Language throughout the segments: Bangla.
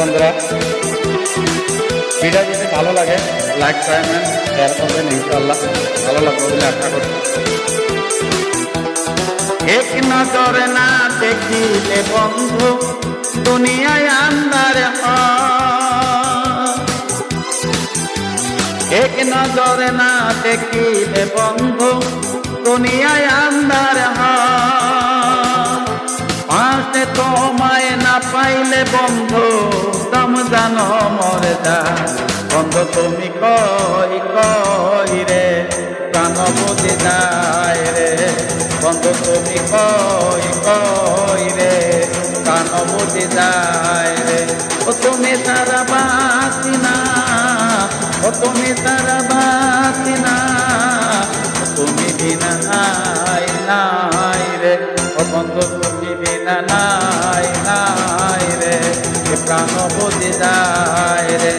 বন্ধুরা, ভিডিও যদি ভালো লাগে লাইক করবেন, শেয়ার করবেন, ইনশাআল্লাহ ভালো লাগবে বলে আশা করি। এক নজরে না দেখিলে বন্ধু দুনিয়ায় আন্ধার হয়, এক নজরে না দেখিলে বন্ধু দুনিয়ায় আন্ধার হয়, পাশে তোমায় না পাইলে বন্ধু দম জানো মরে যায়। বন্ধু তুমি কই কই রে প্রাণ বুঝি যায় রে, বন্ধু তুমি কই কই রে প্রাণ বুঝি যায় রে। ও তুমি তারা বাঁচি না, ও তুমি তারা বাঁচি না, তুমি বিনা নাই নাই রে, ও বন্ধু তুমি বিনা নাই নাই রে, প্রাণ বুঝি যায় রে।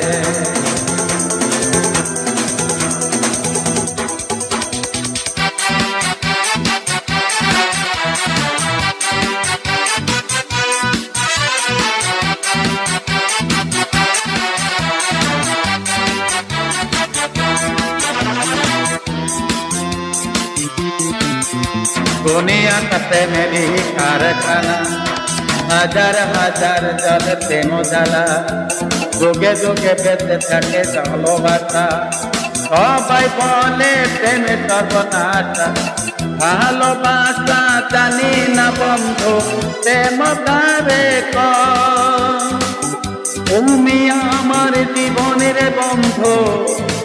दुनिया कते मेरी कारखाना, हजार हजार जलते मोजाला, जुगे जुगे बेঁচে থাকে ভালোবাসা। সবাই বলে প্রেমে সর্বনাশা, ভালোবাসা জানি না বন্ধু প্রেম কারে কয়। তুমি আমার জীবনের বন্ধু,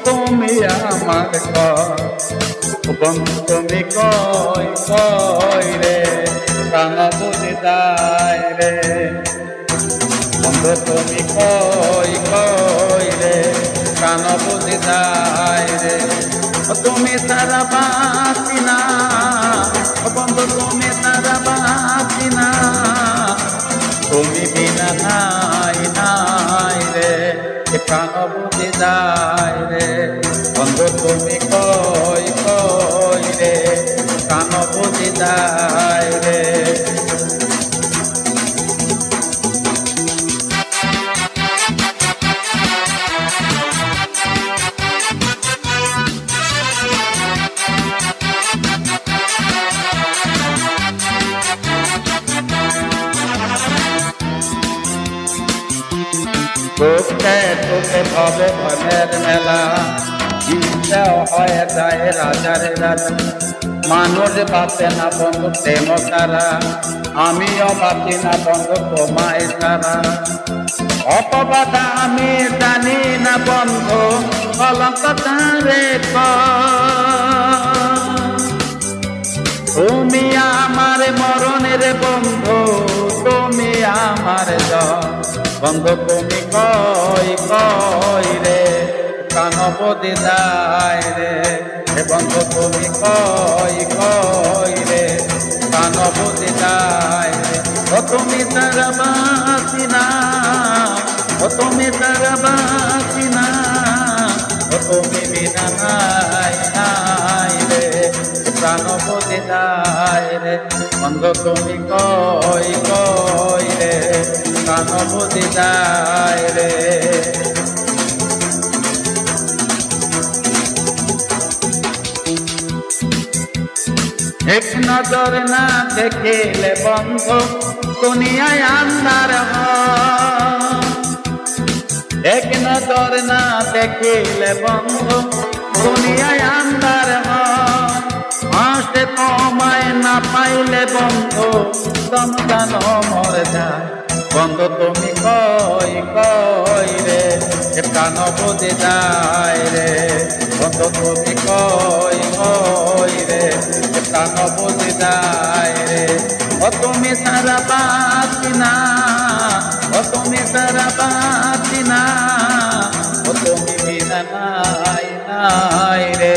তুমি আমার কয়। বন্ধু তুমি কই কই রে প্রাণ বুঝি যায় রে, বন্ধু তুমি কই কই রে প্রাণ বুঝি যায় রে। তুমি সারা বাঁচি না, বন্ধু তুমি সারা বাঁচি না, তুমি বিনা নাই নাই রে, প্রাণ বুঝি যায় রে। বন্ধু তুমি কই কই রে প্রাণ বুঝি যায় রে। তোকে তোকে ভবে ভবের মেলা, ইচ্ছাও হয়ে যায় রাজার রাজা। মানুষ বাঁচে না বন্ধু প্রেম ছাড়া, আমিও বাঁচি না বন্ধু তোমায় ছাড়া। অপবাদ আমি জানি না বন্ধু কলঙ্ক তারে তুমি আমার মরণের বন্ধু, তুমি আমার বন্ধু তুমি কই কই রে প্রাণ বুঝি যায় রে, বন্ধু তুমি কই কই রে প্রাণ বুঝি যায় রে। ও তুমি তারা বাঁচি না, ও তুমি তারা বাঁচি না, ও তুমি বিনা নাই নাই রে, প্রাণ বুঝি যায় রে। বন্ধু তুমি কই কই রে প্রাণ বুঝি যায় রে। এক নজর না দেখিলে বন্ধু দুনিয়ায় আন্ধার হয়, এক নজর না দেখিলে বন্ধু দুনিয়ায় আন্ধার হয়। আসে তোমায় না পাইলে বন্ধু দম জানো মরে যায়। বন্ধু তুমি কই কই রে প্রাণ বুঝি যায় রে, বন্ধু তুমি কই কই রে প্রাণ বুঝি যায় রে। ও তুমি সারা বাঁচি না, ও তুমি সারা বাঁচি না, ও তুমি বিনা নাই নাই রে,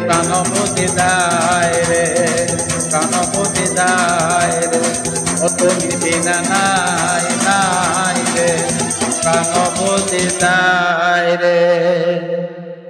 প্রাণ বুঝি যায় রে, প্রাণ বুঝি যায় রে। ও তুমি বিনা নাই নাই রে, প্রাণ বুঝি যায় রে।